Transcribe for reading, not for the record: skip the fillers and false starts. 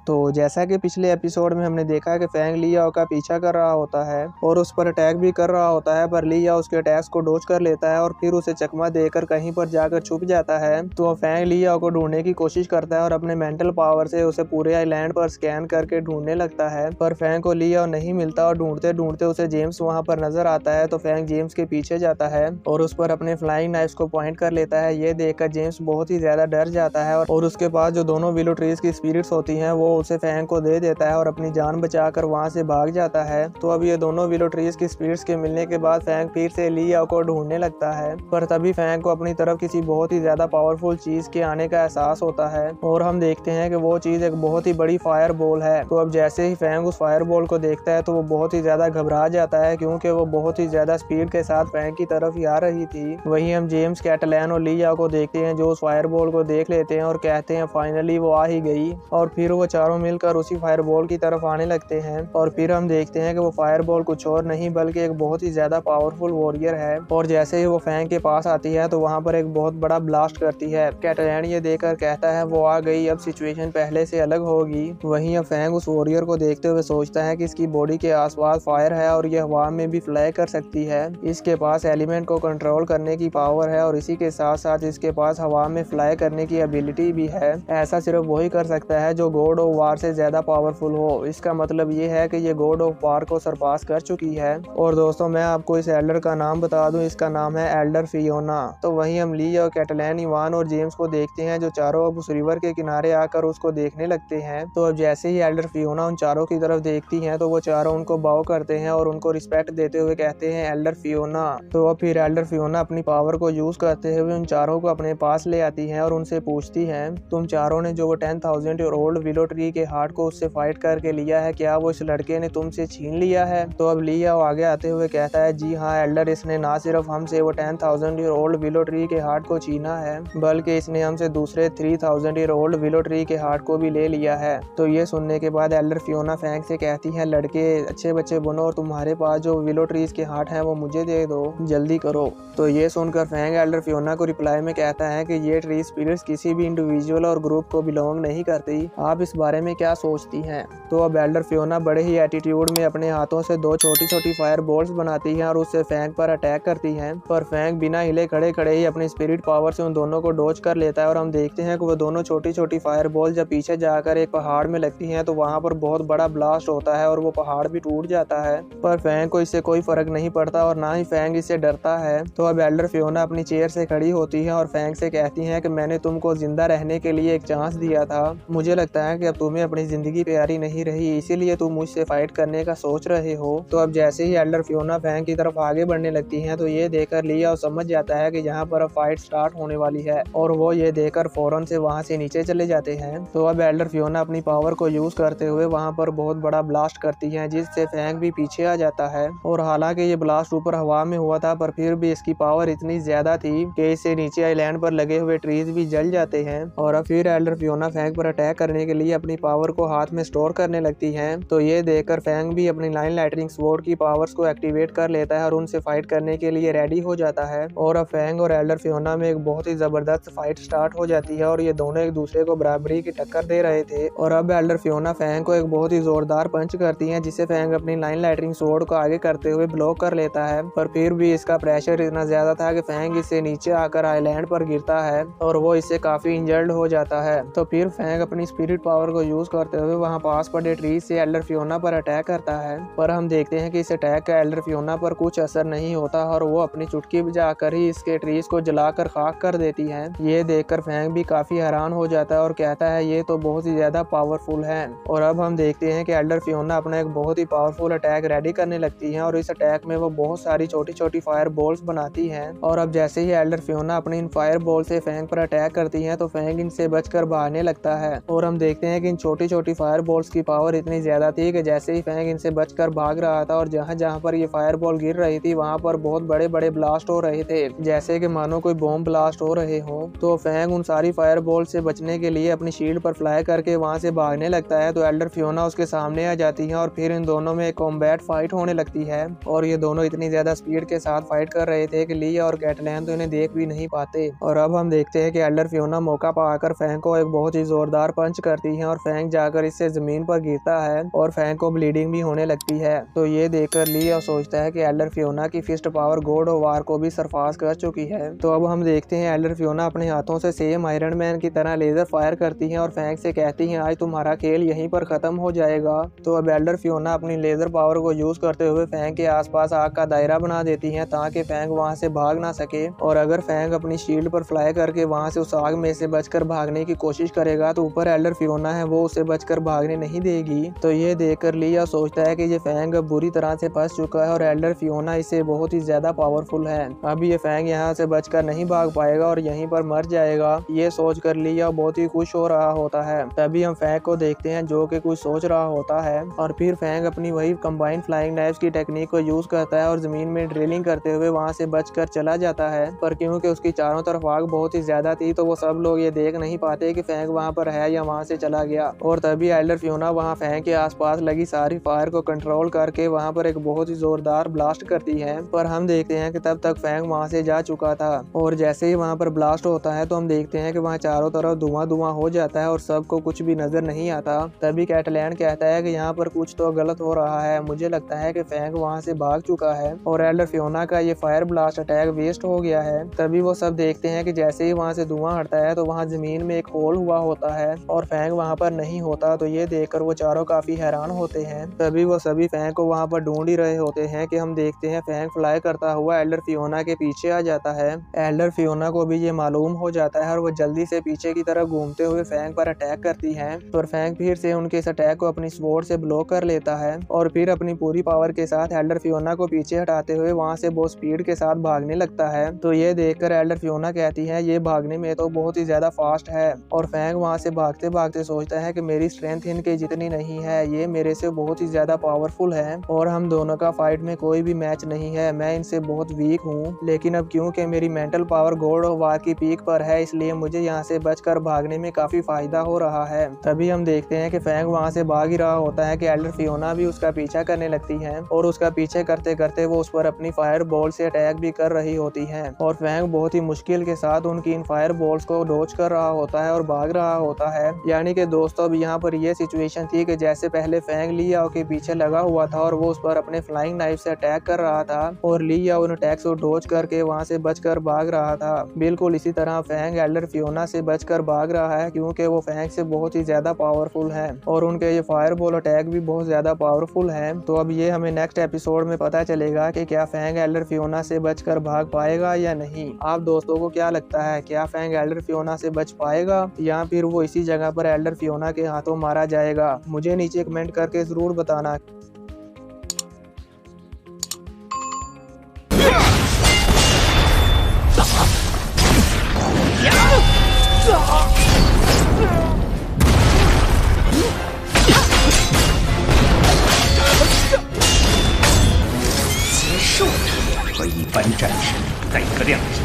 तो जैसा कि पिछले एपिसोड में हमने देखा कि फैंग ली याओ का पीछा कर रहा होता है और उस पर अटैक भी कर रहा होता है, पर ली याओ उसके अटैक्स को डॉज कर लेता है और फिर उसे चकमा देकर कहीं पर जाकर छुप जाता है। तो फैंग ली याओ को ढूंढने की कोशिश करता है और अपने मेंटल पावर से उसे पूरे आइलैंड पर स्कैन करके ढूंढने लगता है, पर फैंग को ली याओ नहीं मिलता और ढूंढते ढूंढते उसे जेम्स वहां पर नजर आता है। तो फैंग जेम्स के पीछे जाता है और उस पर अपने फ्लाइंग नाइफ्स को पॉइंट कर लेता है। ये देखकर जेम्स बहुत ही ज्यादा डर जाता है और उसके पास जो दोनों विलो ट्रीज की स्पिरिट्स होती हैं वो उसे फैंग को दे देता है और अपनी जान बचाकर वहां से भाग जाता है। तो अब ये दोनों विलो ट्रीज की स्पिरिट्स के मिलने के बाद फैंग फिर से ली याओ को ढूंढने लगता है, पर तभी फैंग को अपनी तरफ किसी बहुत ही ज्यादा पावरफुल चीज के आने का एहसास होता है और हम देखते हैं कि वो चीज एक बहुत ही बड़ी फायर बॉल है। तो अब जैसे ही फैंग उस फायर बॉल को देखता है तो वो बहुत ही ज्यादा घबरा जाता है, क्योंकि वो बहुत ही ज्यादा स्पीड के साथ फैंग की तरफ ही आ रही थी। वहीं हम जेम्स, कैटलैन और ली याओ को देखते हैं जो उस फायर बॉल को देख लेते हैं और कहते हैं फाइनली वो आ ही गई, और फिर वो चारों मिलकर उसी फायर बॉल की तरफ आने लगते हैं। और फिर हम देखते हैं कि वो फायर बॉल कुछ और नहीं बल्कि एक बहुत ही ज्यादा पावरफुल वॉरियर है, और जैसे ही वो फैंग के पास आती है तो वहां पर एक बहुत बड़ा ब्लास्ट करती है। कैटलैन ये देखकर कहता है वो आ गई, अब सिचुएशन पहले से अलग होगी। वहीं अब फैंग उस वॉरियर को देखते हुए सोचता है कि इसकी बॉडी के आसपास फायर है और ये हवा में भी फ्लाई कर सकती है। इसके पास एलिमेंट को कंट्रोल करने की पावर है और इसी के साथ साथ इसके पास हवा में फ्लाई करने की एबिलिटी भी है। ऐसा सिर्फ वही कर सकता है जो गॉड ऑफ वार से ज्यादा पावरफुल हो। इसका मतलब ये है कि ये गॉड ऑफ वार को सरपास कर चुकी है। और दोस्तों मैं आपको इस एल्डर का नाम बता दूं, इसका नाम है एल्डर फियोना। तो वहीं हम ली और कैटलैन, इवान और जेम्स को देखते हैं जो चारों अब उस रिवर के किनारे आकर उसको देखने लगते हैं। तो अब जैसे ही एल्डर फियोना उन चारों की तरफ देखती हैं तो वो चारों उनको बाव करते हैं और उनको रिस्पेक्ट देते हुए कहते हैं एल्डर फियोना। तो अब फिर एल्डर फियोना अपनी पावर को यूज करते हुए उन चारों को अपने पास ले आती हैं और उनसे पूछती हैं तुम चारों ने जो वो 10,000 ईयर ओल्ड विलो ट्री के हार्ट को उससे फाइट करके लिया है, क्या वो इस लड़के ने तुमसे छीन लिया है? तो अब ली याओ आगे आते हुए कहता है जी हाँ एल्डर, इसने ना सिर्फ हमसे वो 10,000 ईयर ओल्ड विलो ट्री के हार्ट को छीना है बल्कि इसने हमसे दूसरे 3,000 ईयर ओल्ड विलो ट्री के हार्ट को भी ले लिया है। तो ये सुनने के बाद एल्डर फियोना फैंग से कहती है लड़के अच्छे बच्चे बनो और तुम्हारे पास जो विलो ट्रीज के हार्ट हैं वो मुझे दे दो, जल्दी करो। तो ये सुनकर फैंग एल्डर फियोना को रिप्लाई में कहता है कि ये ट्री स्पिरिट्स किसी भी इंडिविजुअल और ग्रुप को बिलोंग नहीं करती, आप इस बारे में क्या सोचती हैं? तो अब एल्डर फियोना बड़े ही एटीट्यूड में अपने हाथों से दो छोटी छोटी फायर बॉल्स बनाती है और उससे फैंग पर अटैक करती है, पर फैंग बिना हिले खड़े खड़े ही अपनी स्पिरिट पावर से उन दोनों को डॉज कर लेता है। और हम देखते हैं कि वो दोनों छोटी छोटी फायर बॉल जब पीछे जाकर एक पहाड़ में लगती हैं तो वहां पर बहुत बड़ा ब्लास्ट होता है और वो पहाड़ भी टूट जाता है, पर फैंग को इससे कोई फर्क नहीं पड़ता और ना ही फैंग इससे डरता है। तो अब एल्डर फियोना अपनी चेयर से खड़ी होती है और फैंग से कहती है कि मैंने तुमको जिंदा रहने के लिए एक चांस दिया था, मुझे लगता है कि अब तुम्हें अपनी जिंदगी प्यारी नहीं रही, इसीलिए तुम मुझसे फाइट करने का सोच रहे हो। तो अब जैसे ही एल्डर फियोना फैंग की तरफ आगे बढ़ने लगती हैं तो ये देखकर ली याओ समझ जाता है कि यहाँ पर अब फाइट स्टार्ट होने वाली है और वो ये देखकर फौरन से वहां से नीचे चले जाते हैं। तो अब एल्डर फियोना अपनी पावर को यूज करते हुए वहां पर बहुत बड़ा ब्लास्ट करती है जिससे फैंग भी पीछे आ जाता है। और हालांकि ये ब्लास्ट ऊपर हवा में हुआ था पर फिर भी इसकी पावर इतनी ज्यादा थी कि इससे नीचे आइलैंड पर लगे हुए ट्रीज भी जल जाते हैं। और अब फिर एल्डर फियोना फैंग पर अटैक करने के लिए अपनी पावर को हाथ में स्टोर करने लगती है। तो ये देखकर फैंग भी अपनी लाइन लाइटनिंग स्वॉर्ड की पावर्स को एक्टिवेट कर लेता है और उनसे फाइट करने के लिए रेडी हो जाता है। और अब फैंग और एल्डर फियोना में एक बहुत ही जबरदस्त फाइट स्टार्ट हो जाती है और ये दोनों एक दूसरे को बराबरी की टक्कर दे रहे थे। और अब एल्डर फियोना फैंग को एक बहुत ही जोरदार पंच करती है जिससे फैंग अपनी लाइन लाइटनिंग स्वॉर्ड को आगे करते हुए ब्लॉक कर लेता है, पर फिर भी इसका प्रेशर इतना ज्यादा था कि फैंग इससे नीचे आकर आइलैंड पर गिरता है और वो इससे काफी इंजर्ड हो जाता है। तो फिर फैंग अपनी स्पिरिट पावर को यूज करते हुए वहां पास पड़े ट्री से एल्डर फियोना पर अटैक करता है, पर हम देखते हैं कि इस अटैक का एल्डर फियोना पर कुछ असर नहीं होता और वो अपनी चुटकी बजाकर ही इसके ट्रीज को जलाकर खाक कर देती है। ये देखकर फैंग भी काफी हैरान हो जाता है और कहता है ये तो बहुत ही ज्यादा पावरफुल है। और अब हम देखते हैं कि एल्डर फियोना अपना एक बहुत ही पावरफुल अटैक रेडी करने लगती है और इस अटैक में वो बहुत सारी छोटी छोटी फायर बॉल्स बनाती है। और अब जैसे ही एल्डर फियोना अपनी इन फायर बॉल से फैंग पर अटैक करती है तो फैंग इनसे बचकर भागने लगता है। और हम देखते हैं कि इन छोटी छोटी फायर बॉल्स की पावर इतनी ज्यादा थी कि जैसे ही फैंग इनसे बचकर भाग रहा था और जहां जहां पर ये फायर बॉल गिर रही थी वहां पर बहुत बड़े बड़े ब्लास्ट हो रहे थे, जैसे कि मानो कोई बॉम्ब ब्लास्ट हो रहे हो। तो फैंग उन सारी फायर बॉल से बचने के लिए अपनी शील्ड पर फ्लाई करके वहां से भागने लगता है। तो एल्डर फियोना उसके सामने आ जाती है और फिर इन दोनों में एक कॉम्बैट फाइट होने लगती है और ये दोनों इतनी ज्यादा स्पीड के साथ फाइट कर रहे थे कि ली और कैटलैन तो इन्हें देख भी नहीं पाते। और अब हम देखते हैं कि एल्डर फियोना मौका पाकर फैंग को एक बहुत ही जोरदार पंच करती है और फैंग जाकर इससे जमीन पर गिरता है और फैंग को ब्लीडिंग भी होने लगती है। तो ये देखकर लिया सोचता है कि एल्डर फियोना की fist power god of war को भी सरपास कर चुकी है। तो अब हम देखते हैं एल्डर फियोना अपने हाथों से सेम आयरन मैन की तरह लेजर फायर करती है और फैंग से कहती है आज तुम्हारा खेल यहीं पर खत्म हो जाएगा। तो अब एल्डर फियोना अपनी लेजर पावर को यूज करते हुए फैंग के आसपास आग का दायरा बना देती है ताकि फैंग वहां से भाग ना सके। और अगर फैंग अपनी शील्ड पर फ्लाई करके वहां से उस आग में से बचकर भागने की कोशिश करेगा तो ऊपर एल्डर फियोना है वो उसे बचकर भागने नहीं देगी। तो ये देखकर लिया सोचता है कि ये फैंग अब बुरी तरह से फंस चुका है और एल्डर फियोना इससे बहुत ही ज्यादा पावरफुल है। अब ये फैंग यहाँ से बचकर नहीं भाग पाएगा और यहीं पर मर जाएगा। ये सोचकर लिया बहुत ही खुश हो रहा होता है। तभी हम फैंग को देखते हैं जो कि कुछ सोच रहा होता है और फिर फैंग अपनी वही कंबाइंड फ्लाइंग नाइफ्स की टेक्निक को यूज करता है और जमीन में ड्रिलिंग करते हुए वहां से बचकर चला जाता है। पर क्योंकि उसकी चारों तरफ आग बहुत ही ज्यादा थी तो वो सब लोग ये देख नहीं पाते कि फैंग वहां पर है या वहां से चला गया। और तभी एल्डर फियोना वहां फैंग के आसपास लगी सारी फायर को कंट्रोल करके वहां पर एक बहुत ही जोरदार ब्लास्ट करती है। पर हम देखते हैं कि तब तक फैंग वहां से जा चुका था और जैसे ही वहां पर ब्लास्ट होता है तो हम देखते हैं कि वहां चारों तरफ धुआं धुआं हो जाता है और सबको कुछ भी नजर नहीं आता। तभी कैटलैंड कहता है कि यहाँ पर कुछ तो गलत हो रहा है, मुझे लगता है कि फैंग वहां से भाग चुका है और एल्डर फियोना का ये फायर ब्लास्ट अटैक वेस्ट हो गया है। तभी वो सब देखते हैं कि जैसे ही वहां से धुआं हटता है तो वहां जमीन में एक होल हुआ होता है और फैंग वहां पर नहीं होता। तो ये देखकर वो चारों काफी हैरान होते हैं। तभी वो सभी फैंग को वहां पर ढूंढ ही रहे होते हैं कि हम देखते हैं फैंग फ्लाई करता हुआ एल्डर फियोना के पीछे आ जाता है। एल्डर फियोना को भी ये मालूम हो जाता है और वो जल्दी से पीछे की तरफ घूमते हुए फैंग पर अटैक करती है। पर फैंग फिर से उनके इस अटैक को अपनी स्वॉर्ड से ब्लॉक कर लेता है और फिर अपनी पूरी पावर के साथ एल्डर फियोना को पीछे हटाते हुए वहां से बहुत स्पीड के साथ भागने लगता है। तो ये देखकर एल्डर फियोना कहती है ये भागने में तो बहुत ही ज्यादा फास्ट है और फैंग वहां से भागते भागते सोचता है कि मेरी स्ट्रेंथ इनके जितनी नहीं है, ये मेरे से बहुत ही ज्यादा पावरफुल है और हम दोनों का फाइट में कोई भी मैच नहीं है, मैं इनसे बहुत वीक हूँ। लेकिन अब क्योंकि मेरी मेंटल पावर गॉड ऑफ वार की पीक पर है इसलिए मुझे यहाँ से बचकर भागने में काफी फायदा हो रहा है। तभी हम देखते हैं कि फैंग वहां से भाग ही रहा होता है कि एल्डर फियोना भी उसका पीछा करने लगती है और उसका पीछे करते करते वो उस पर अपनी फायर बॉल से अटैक भी कर रही होती है और फैंग बहुत ही मुश्किल के साथ उनकी इन फायर बॉल्स को डॉज कर रहा होता है और भाग रहा होता है। यानी कि दोस्तों अब यहाँ पर ये सिचुएशन थी कि जैसे पहले फैंग लियाओ के पीछे लगा हुआ था और वो उस पर अपने फ्लाइंग नाइफ से अटैक कर रहा था और लियाओ उन अटैक्स को डॉज करके वहां से बचकर भाग रहा था। बिल्कुल इसी तरह फैंग एल्डर फियोना से बचकर भाग रहा है क्योंकि वो फैंग से बहुत ही ज्यादा पावरफुल है और उनके ये फायर बॉल अटैक भी बहुत ज्यादा पावरफुल है। तो अब ये हमें नेक्स्ट एपिसोड में पता चलेगा कि क्या फैंग एल्डर फियोना से बचकर भाग पाएगा या नहीं। आप दोस्तों को क्या लगता है, क्या फैंग एल्डर फियोना से बच पाएगा या फिर वो इसी जगह पर एल्डर फियोना के हाथों मारा जाएगा? मुझे नीचे कमेंट करके जरूर बताना।和一般战士不带一个亮点。